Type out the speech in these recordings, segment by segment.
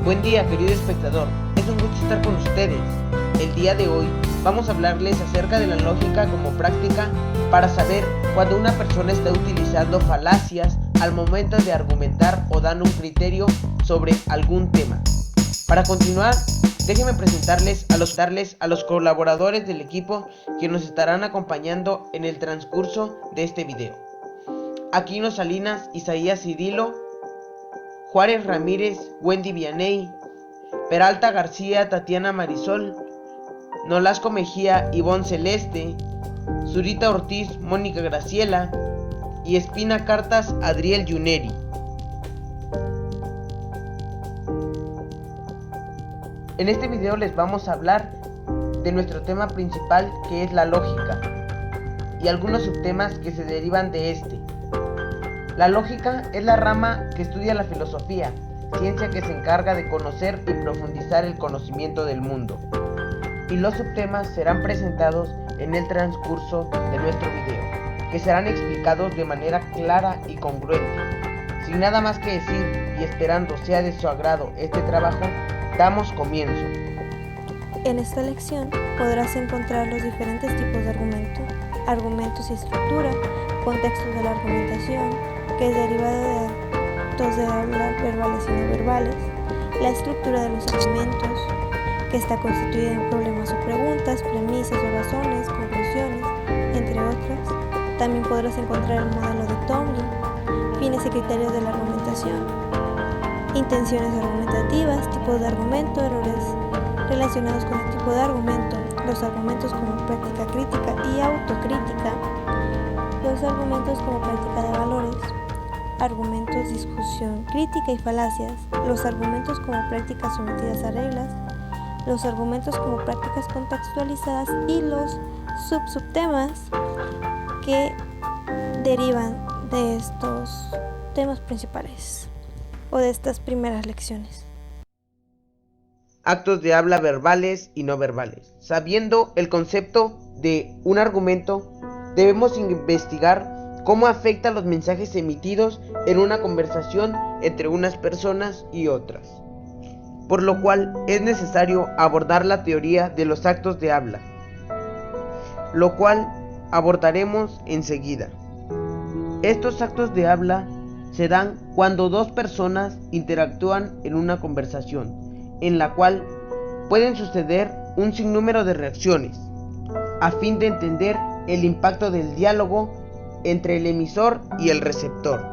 Buen día, querido espectador, es un gusto estar con ustedes. El día de hoy vamos a hablarles acerca de la lógica como práctica para saber cuando una persona está utilizando falacias al momento de argumentar o dar un criterio sobre algún tema. Para continuar, déjenme presentarles a los colaboradores del equipo que nos estarán acompañando en el transcurso de este video. Aquino Salinas, Isaías Cirilo, Juárez Ramírez, Wendy Vianey, Peralta García, Tatiana Marisol, Nolasco Mejía, Ivonne Celeste, Zurita Ortiz, Mónica Graciela y Espina Cartas, Adriel Yuneri. En este video les vamos a hablar de nuestro tema principal, que es la lógica, y algunos subtemas que se derivan de este. La lógica es la rama que estudia la filosofía, ciencia que se encarga de conocer y profundizar el conocimiento del mundo. Y los subtemas serán presentados en el transcurso de nuestro video, que serán explicados de manera clara y congruente. Sin nada más que decir y esperando sea de su agrado este trabajo, damos comienzo. En esta lección podrás encontrar los diferentes tipos de argumentos y estructura, contextos de la argumentación, que es derivado de actos de habla verbales y no verbales, la estructura de los argumentos, que está constituida en problemas o preguntas, premisas o razones, conclusiones, entre otras. También podrás encontrar el modelo de Tomlin, fines y criterios de la argumentación, intenciones argumentativas, tipos de argumento, errores relacionados con el tipo de argumento, los argumentos como práctica crítica y autocrítica, los argumentos como práctica de valores, argumentos, discusión crítica y falacias, los argumentos como prácticas sometidas a reglas, los argumentos como prácticas contextualizadas y los subtemas que derivan de estos temas principales o de estas primeras lecciones. Actos de habla verbales y no verbales. Sabiendo el concepto de un argumento, debemos investigar cómo afecta los mensajes emitidos en una conversación entre unas personas y otras, por lo cual es necesario abordar la teoría de los actos de habla, lo cual abordaremos enseguida. Estos actos de habla se dan cuando dos personas interactúan en una conversación, en la cual pueden suceder un sinnúmero de reacciones, a fin de entender el impacto del diálogo entre el emisor y el receptor.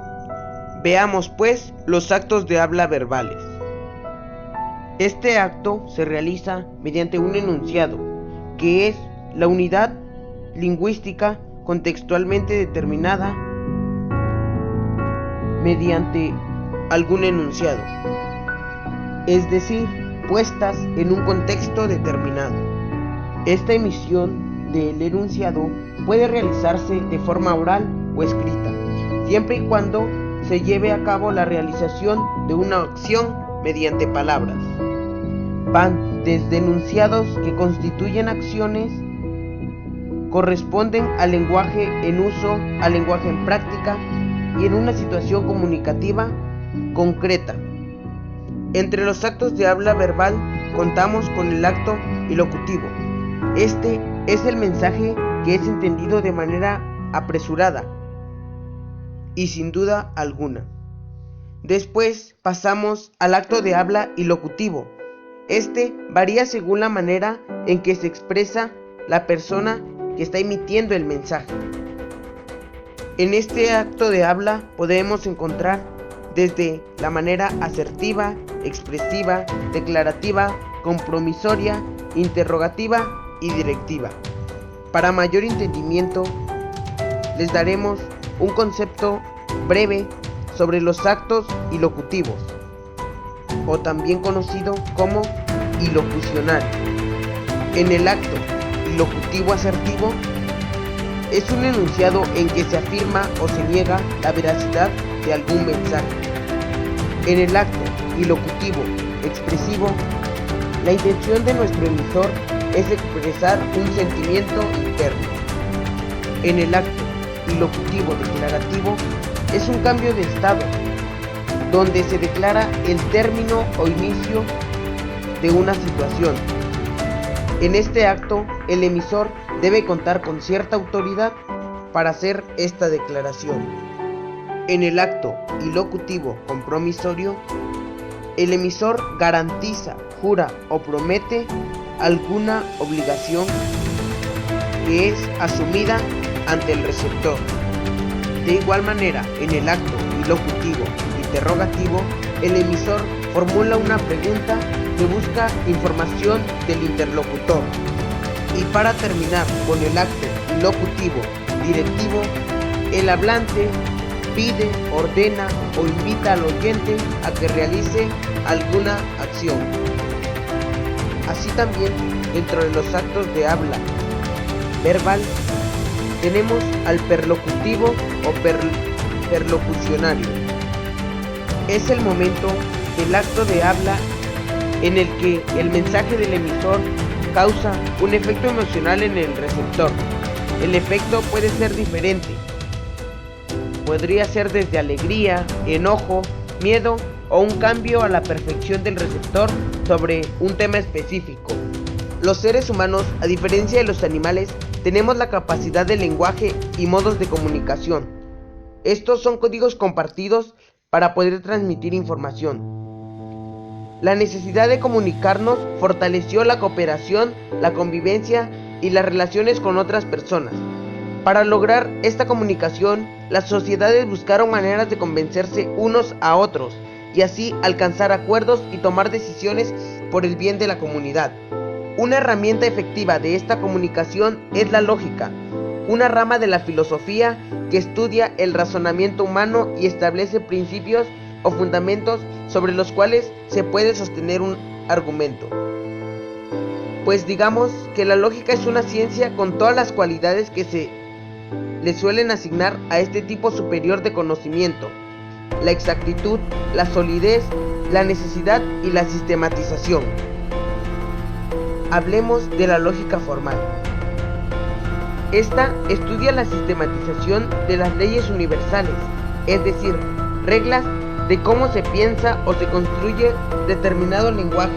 Veamos pues los actos de habla verbales. Este acto se realiza mediante un enunciado, que es la unidad lingüística contextualmente determinada mediante algún enunciado, es decir, puestas en un contexto determinado. Esta emisión del enunciado puede realizarse de forma oral o escrita, siempre y cuando se lleve a cabo la realización de una acción mediante palabras. Van desde enunciados que constituyen acciones, corresponden al lenguaje en uso, al lenguaje en práctica y en una situación comunicativa concreta. Entre los actos de habla verbal contamos con el acto ilocutivo. Este es el mensaje que es entendido de manera apresurada y sin duda alguna. Después pasamos al acto de habla ilocutivo. Este varía según la manera en que se expresa la persona que está emitiendo el mensaje. En este acto de habla podemos encontrar desde la manera asertiva, expresiva, declarativa, compromisoria, interrogativa y directiva. Para mayor entendimiento, les daremos un concepto breve sobre los actos ilocutivos, o también conocido como ilocucional. En el acto ilocutivo asertivo es un enunciado en que se afirma o se niega la veracidad de algún mensaje. En el acto ilocutivo expresivo, la intención de nuestro emisor es expresar un sentimiento interno. En el acto ilocutivo declarativo es un cambio de estado, donde se declara el término o inicio de una situación. En este acto, el emisor debe contar con cierta autoridad para hacer esta declaración. En el acto ilocutivo compromisorio, el emisor garantiza, jura o promete alguna obligación que es asumida ante el receptor. De igual manera, en el acto ilocutivo interrogativo, el emisor formula una pregunta que busca información del interlocutor. Y para terminar con el acto ilocutivo directivo, el hablante pide, ordena o invita al oyente a que realice alguna acción. Así también, dentro de los actos de habla verbal, tenemos al perlocutivo o perlocucionario. Es el momento del acto de habla en el que el mensaje del emisor causa un efecto emocional en el receptor. El efecto puede ser diferente. Podría ser desde alegría, enojo, miedo o un cambio a la percepción del receptor sobre un tema específico. Los seres humanos, a diferencia de los animales, tenemos la capacidad de lenguaje y modos de comunicación. Estos son códigos compartidos para poder transmitir información. La necesidad de comunicarnos fortaleció la cooperación, la convivencia y las relaciones con otras personas. Para lograr esta comunicación, las sociedades buscaron maneras de convencerse unos a otros y así alcanzar acuerdos y tomar decisiones por el bien de la comunidad. Una herramienta efectiva de esta comunicación es la lógica, una rama de la filosofía que estudia el razonamiento humano y establece principios o fundamentos sobre los cuales se puede sostener un argumento. Pues digamos que la lógica es una ciencia con todas las cualidades que se le suelen asignar a este tipo superior de conocimiento: la exactitud, la solidez, la necesidad y la sistematización. Hablemos de la lógica formal. Esta estudia la sistematización de las leyes universales, es decir, reglas de cómo se piensa o se construye determinado lenguaje.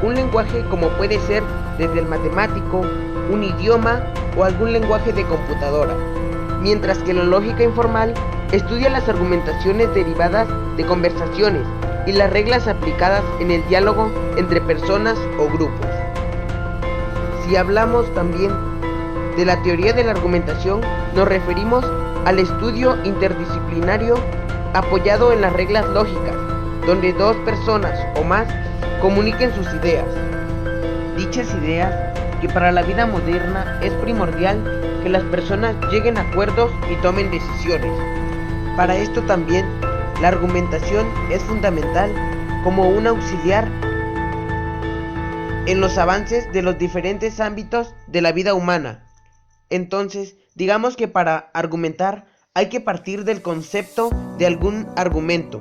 Un lenguaje como puede ser desde el matemático, un idioma o algún lenguaje de computadora. Mientras que la lógica informal estudia las argumentaciones derivadas de conversaciones y las reglas aplicadas en el diálogo entre personas o grupos. Si hablamos también de la teoría de la argumentación, nos referimos al estudio interdisciplinario apoyado en las reglas lógicas, donde dos personas o más comuniquen sus ideas. Dichas ideas, que para la vida moderna es primordial que las personas lleguen a acuerdos y tomen decisiones. Para esto también, la argumentación es fundamental como un auxiliar en los avances de los diferentes ámbitos de la vida humana. Entonces, digamos que para argumentar hay que partir del concepto de algún argumento.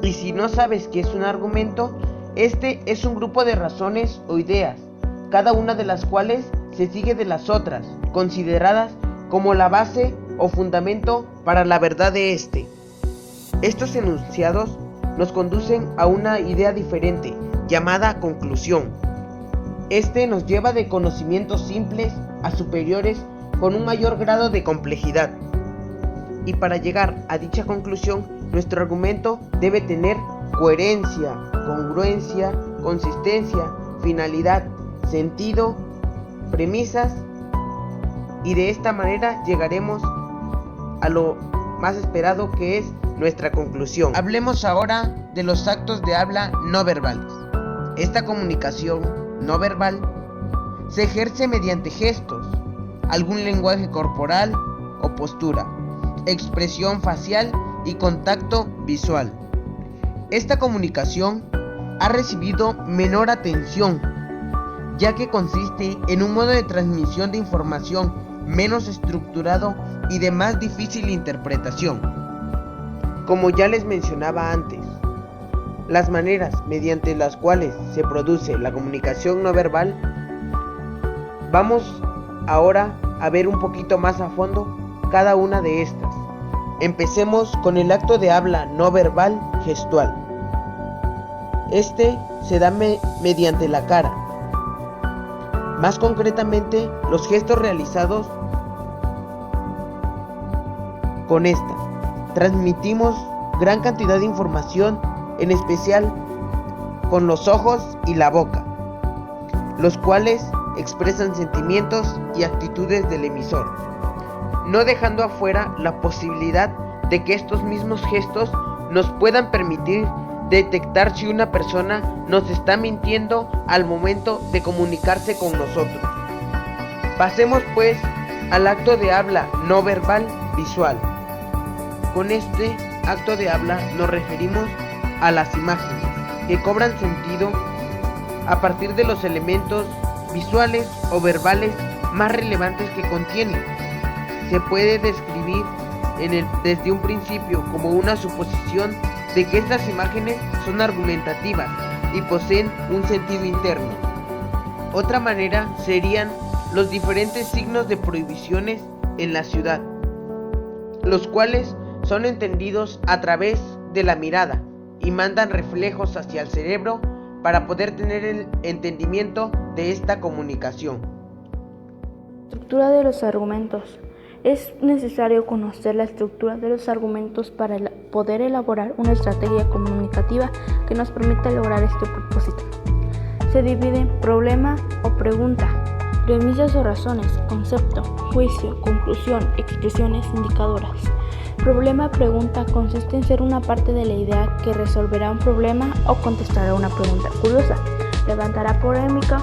Y si no sabes qué es un argumento, este es un grupo de razones o ideas, cada una de las cuales se sigue de las otras, consideradas como la base o fundamento para la verdad de este. Estos enunciados nos conducen a una idea diferente, llamada conclusión. Este nos lleva de conocimientos simples a superiores con un mayor grado de complejidad. Y para llegar a dicha conclusión, nuestro argumento debe tener coherencia, congruencia, consistencia, finalidad, sentido, premisas, y de esta manera llegaremos a lo más esperado, que es nuestra conclusión. Hablemos ahora de los actos de habla no verbales. Esta comunicación no verbal se ejerce mediante gestos, algún lenguaje corporal o postura, expresión facial y contacto visual. Esta comunicación ha recibido menor atención, ya que consiste en un modo de transmisión de información menos estructurado y de más difícil interpretación. Como ya les mencionaba antes, las maneras mediante las cuales se produce la comunicación no verbal, vamos ahora a ver un poquito más a fondo cada una de estas. Empecemos con el acto de habla no verbal gestual. Este se da mediante la cara. Más concretamente, los gestos realizados con esta. Transmitimos gran cantidad de información, en especial con los ojos y la boca, los cuales expresan sentimientos y actitudes del emisor, no dejando afuera la posibilidad de que estos mismos gestos nos puedan permitir detectar si una persona nos está mintiendo al momento de comunicarse con nosotros. Pasemos pues al acto de habla no verbal visual. Con este acto de habla nos referimos a las imágenes que cobran sentido a partir de los elementos visuales o verbales más relevantes que contienen. Se puede describir desde un principio como una suposición de que estas imágenes son argumentativas y poseen un sentido interno. Otra manera serían los diferentes signos de prohibiciones en la ciudad, los cuales son entendidos a través de la mirada y mandan reflejos hacia el cerebro para poder tener el entendimiento de esta comunicación. Estructura de los argumentos. Es necesario conocer la estructura de los argumentos para poder elaborar una estrategia comunicativa que nos permita lograr este propósito. Se divide en problema o pregunta, premisas o razones, concepto, juicio, conclusión, expresiones indicadoras. Problema-pregunta consiste en ser una parte de la idea que resolverá un problema o contestará una pregunta curiosa, levantará polémica,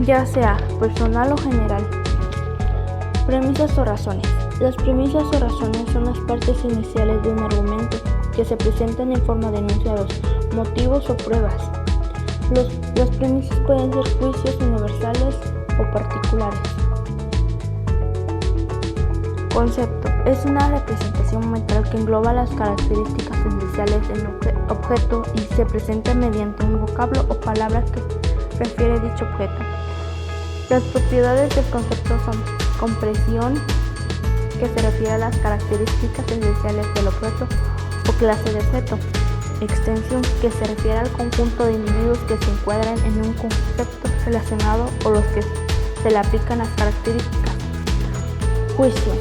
ya sea personal o general. Premisas o razones. Las premisas o razones son las partes iniciales de un argumento que se presentan en forma de enunciados, motivos o pruebas. Las premisas pueden ser juicios universales o particulares. Concepto. Es una representación mental que engloba las características esenciales del objeto y se presenta mediante un vocablo o palabra que refiere dicho objeto. Las propiedades del concepto son comprensión, que se refiere a las características esenciales del objeto o clase de objeto. Extensión, que se refiere al conjunto de individuos que se encuadran en un concepto relacionado o los que se le aplican las características. Juicio.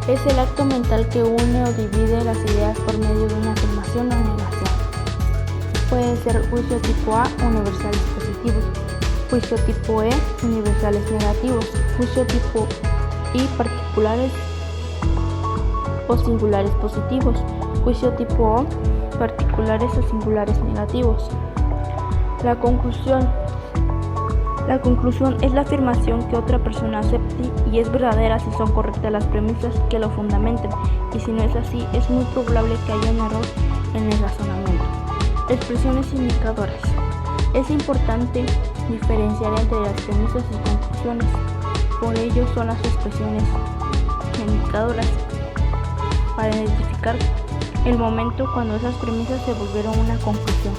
Es el acto mental que une o divide las ideas por medio de una afirmación o negación. Puede ser juicio tipo A, universales positivos. Juicio tipo E, universales negativos. Juicio tipo I, particulares o singulares positivos. Juicio tipo O, particulares o singulares negativos. La conclusión. La conclusión es la afirmación que otra persona acepte y es verdadera si son correctas las premisas que lo fundamenten, y si no es así, es muy probable que haya un error en el razonamiento. Expresiones indicadoras. Es importante diferenciar entre las premisas y conclusiones, por ello son las expresiones indicadoras para identificar el momento cuando esas premisas se volvieron una conclusión.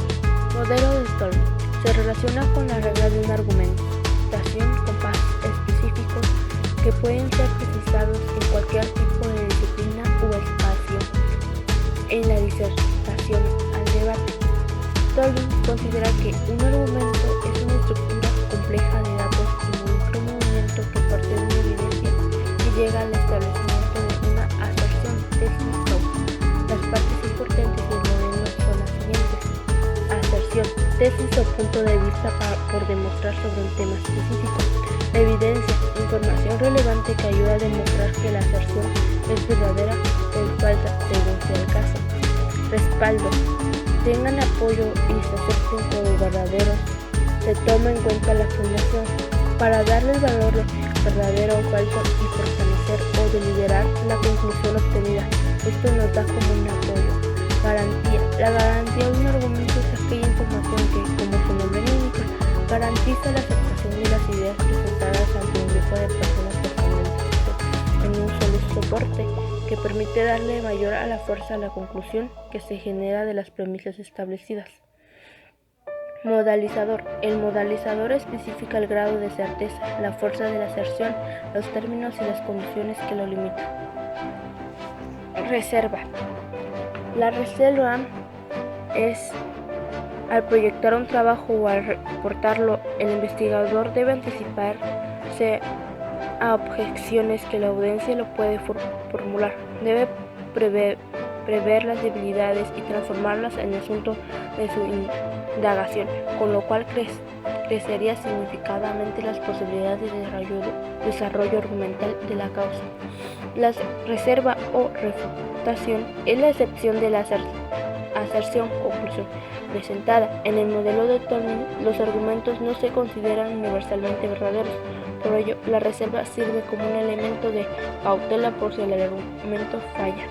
Modelo de Stolz se relaciona con la regla de un argumento, citación con pasos específicos que pueden ser precisados en cualquier tipo de disciplina u espacio. En la disertación al debate, Stolz considera que un argumento es una estructura compleja de datos que involucra un movimiento que parte de una evidencia y llega al establecimiento de una aserción. Las partes importantes del modelo son las siguientes: aserción, tesis o punto de vista por demostrar sobre un tema específico. Evidencia, información relevante que ayuda a demostrar que la aserción es verdadera o falsa según sea el caso. Respaldo, tengan apoyo y se acepten como verdaderos. Se toma en cuenta la fundación para darle el valor verdadero o falso y fortalecer o deliberar la conclusión obtenida. Esto nos da como un apoyo. Garantía. La garantía de un argumento es aquella información que, como su nombre lo indica, garantiza la aceptación de las ideas presentadas ante un grupo de personas en un solo soporte, que permite darle mayor a la fuerza a la conclusión que se genera de las premisas establecidas. Modalizador. El modalizador especifica el grado de certeza, la fuerza de la aserción, los términos y las condiciones que lo limitan. Reserva. La reserva es al proyectar un trabajo o al reportarlo, el investigador debe anticiparse a objeciones que la audiencia lo puede formular. Debe prever las debilidades y transformarlas en asunto de su indagación, con lo cual crecería significativamente las posibilidades de desarrollo argumental de la causa. La reserva o refutación es la excepción de la aserción o conclusión presentada. En el modelo de Turing, los argumentos no se consideran universalmente verdaderos. Por ello, la reserva sirve como un elemento de cautela por si el argumento falla.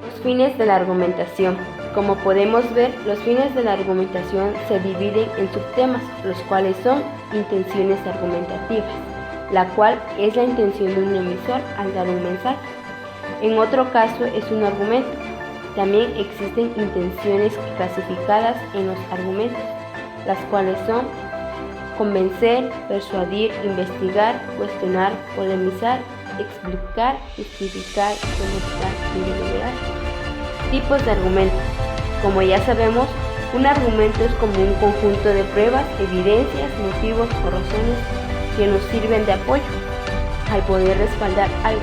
Los fines de la argumentación. Como podemos ver, los fines de la argumentación se dividen en subtemas, los cuales son intenciones argumentativas, la cual es la intención de un emisor al dar un mensaje. En otro caso es un argumento. También existen intenciones clasificadas en los argumentos, las cuales son convencer, persuadir, investigar, cuestionar, polemizar, explicar, justificar, demostrar y deliberar. Tipos de argumentos. Como ya sabemos, un argumento es como un conjunto de pruebas, evidencias, motivos o razones que nos sirven de apoyo al poder respaldar algo,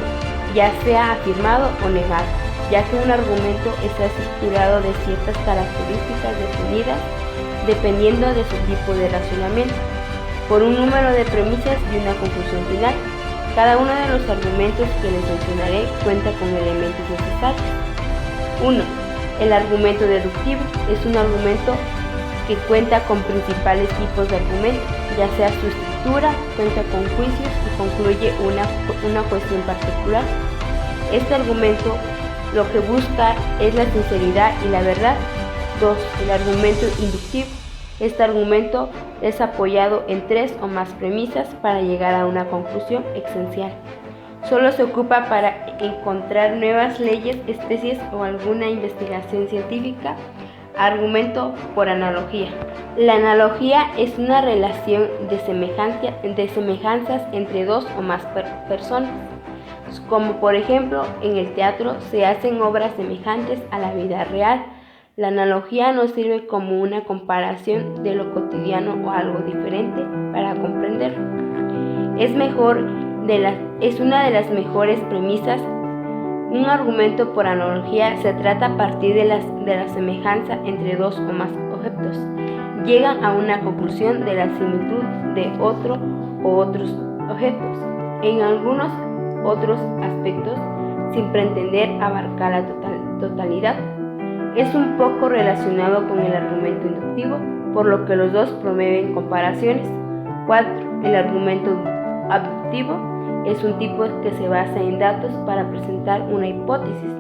ya sea afirmado o negado, ya que un argumento está estructurado de ciertas características definidas dependiendo de su tipo de razonamiento, por un número de premisas y una conclusión final. Cada uno de los argumentos que les mencionaré cuenta con elementos necesarios. 1. El argumento deductivo es un argumento que cuenta con principales tipos de argumento, ya sea su estructura, cuenta con juicios y concluye una cuestión particular. Este argumento lo que busca es la sinceridad y la verdad. 2. El argumento inductivo. Este argumento es apoyado en 3 o más premisas para llegar a una conclusión esencial. Solo se ocupa para encontrar nuevas leyes, especies o alguna investigación científica. Argumento por analogía. La analogía es una relación de semejanzas entre dos o más personas, como por ejemplo en el teatro se hacen obras semejantes a la vida real. La analogía nos sirve como una comparación de lo cotidiano o algo diferente para comprenderlo. Es una de las mejores premisas. Un argumento por analogía se trata a partir de la semejanza entre dos o más objetos. Llegan a una conclusión de la similitud de otro o otros objetos. En algunos otros aspectos, sin pretender abarcar la totalidad. Es un poco relacionado con el argumento inductivo, por lo que los dos promueven comparaciones. 4. El argumento abductivo es un tipo que se basa en datos para presentar una hipótesis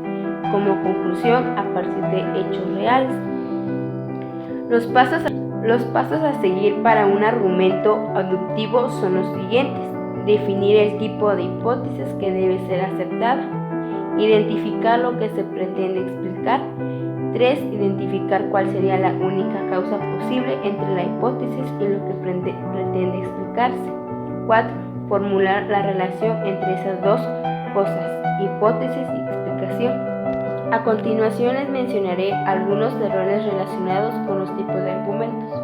como conclusión a partir de hechos reales. Los pasos a seguir para un argumento abductivo son los siguientes: definir el tipo de hipótesis que debe ser aceptada, identificar lo que se pretende explicar. 3. Identificar cuál sería la única causa posible entre la hipótesis y lo que pretende explicarse. 4. Formular la relación entre esas dos cosas, hipótesis y explicación. A continuación les mencionaré algunos errores relacionados con los tipos de argumentos.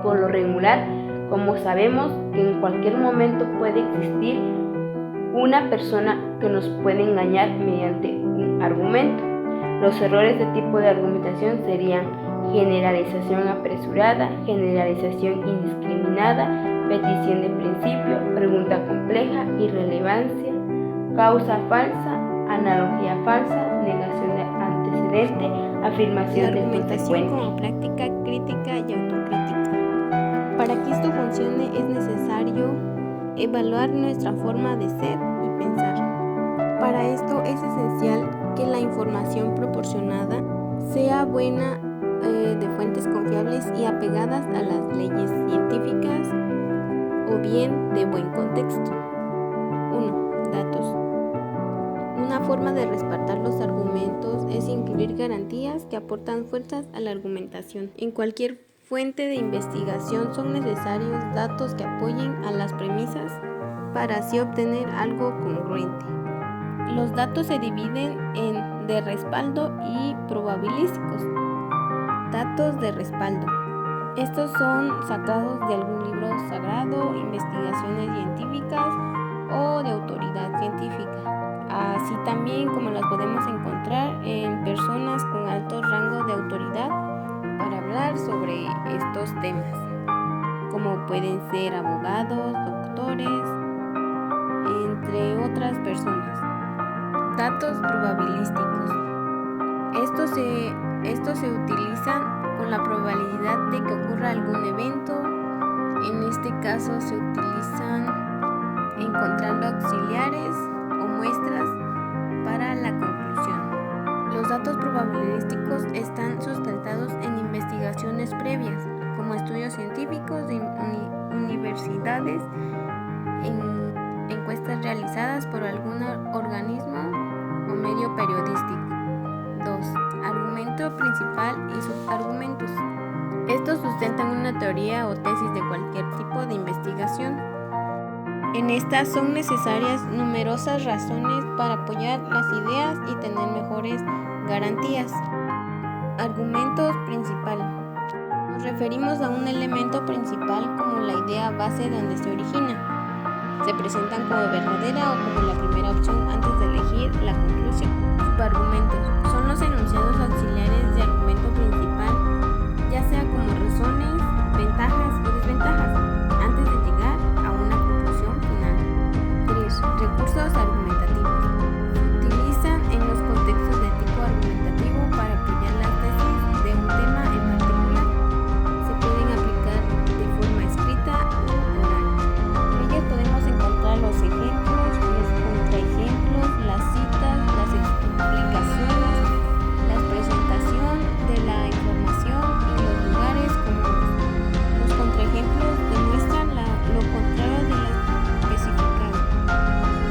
Por lo regular, como sabemos que en cualquier momento puede existir una persona que nos puede engañar mediante un argumento. Los errores de tipo de argumentación serían generalización apresurada, generalización indiscriminada, petición de principio, pregunta compleja, irrelevancia, causa falsa, analogía falsa, negación de antecedente, afirmación de argumentación como práctica crítica y autocrítica. Para que esto funcione es necesario evaluar nuestra forma de ser y pensar. Para esto es esencial que la información proporcionada sea buena, de fuentes confiables y apegadas a las leyes científicas, o bien de buen contexto. 1. Datos. Una forma de respaldar los argumentos es incluir garantías que aportan fuerzas a la argumentación. En cualquier fuente de investigación son necesarios datos que apoyen a las premisas para así obtener algo congruente. Los datos se dividen en de respaldo y probabilísticos. Datos de respaldo. Estos son sacados de algún libro sagrado, investigaciones científicas o de autoridad científica, así también como las podemos encontrar en personas con alto rango de autoridad para hablar sobre estos temas, como pueden ser abogados, doctores, entre otras personas. Datos probabilísticos. Estos se utilizan con la probabilidad de que ocurra algún evento. En este caso se utilizan encontrando auxiliares o muestras para la conclusión. Los datos probabilísticos están sustentados en investigaciones previas, como estudios científicos de universidades, en encuestas realizadas por algún organismo o medio periodístico. 2. Argumento principal y subargumentos. Estos sustentan una teoría o tesis de cualquier tipo de investigación. En estas son necesarias numerosas razones para apoyar las ideas y tener mejores garantías. Argumentos principal. Nos referimos a un elemento principal como la idea base de donde se origina. Se presentan como verdadera o como la primera opción antes de elegir la conclusión. Subargumentos. Son los enunciados auxiliares de argumento principal, ya sea como razones, ventajas o desventajas, antes de llegar a una conclusión final. 3. Recursos argumentativos. Se utilizan en los contextos de tipo argumentativo para apoyar las tesis de un tema en particular. Se pueden aplicar de forma escrita o oral. En ellas podemos encontrar los ejemplos, los contraejemplos, las citas, las explicaciones, la presentación de la información y los lugares comunes. Los contraejemplos demuestran lo contrario de lo especificado.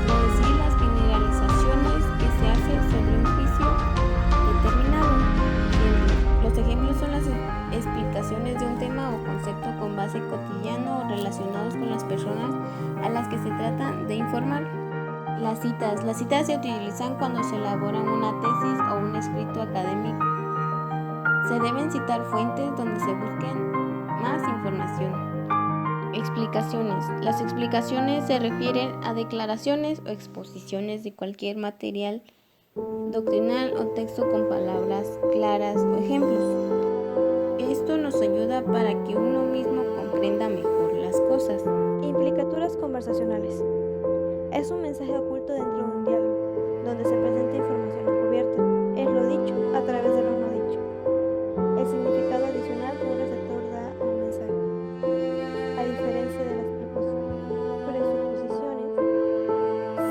Predecir las generalizaciones que se hacen sobre un juicio determinado. Los ejemplos son las explicaciones de un tema o concepto con base cotidiano o relacionados con las personas a las que se trata de informar. Las citas se utilizan cuando se elabora una tesis o un escrito académico. Se deben citar fuentes donde se busquen más información. Explicaciones. Las explicaciones se refieren a declaraciones o exposiciones de cualquier material doctrinal o texto con palabras claras o ejemplos. Esto nos ayuda para que uno mismo comprenda mejor las cosas. Implicaturas conversacionales. Es un mensaje oculto dentro de un diálogo, donde se presenta información encubierta, es lo dicho a través de lo no dicho. El significado adicional que un receptor da a un mensaje. A diferencia de las presuposiciones,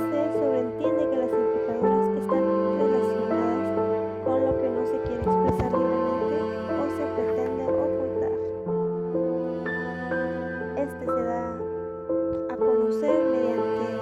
se sobreentiende que las implicaduras están relacionadas con lo que no se quiere expresar libremente o se pretende ocultar. Este se da a conocer mediante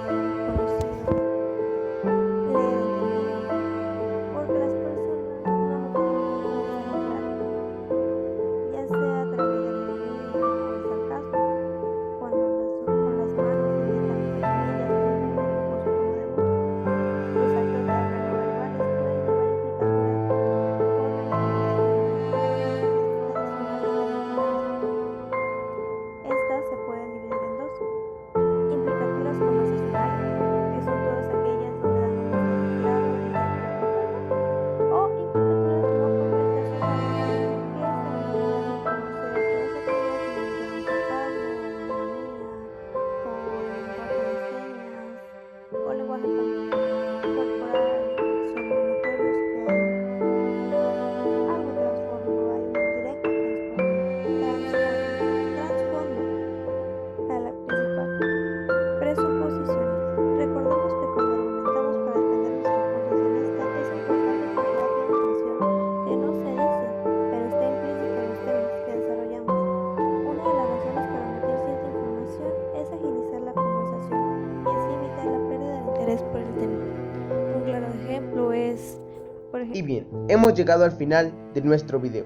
Y bien, hemos llegado al final de nuestro video.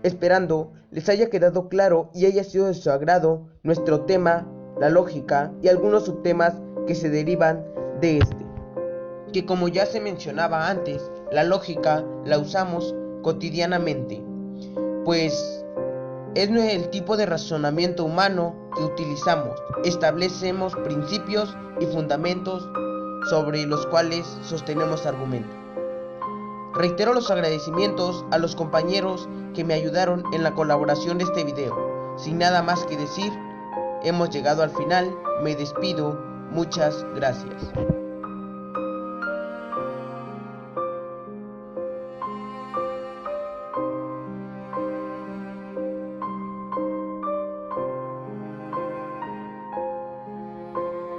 esperando les haya quedado claro y haya sido de su agrado nuestro tema, la lógica y algunos subtemas que se derivan de este. Que como ya se mencionaba antes, la lógica la usamos cotidianamente, pues es el tipo de razonamiento humano que utilizamos. Establecemos principios y fundamentos sobre los cuales sostenemos argumentos. Reitero los agradecimientos a los compañeros que me ayudaron en la colaboración de este video. Sin nada más que decir, hemos llegado al final. Me despido. Muchas gracias.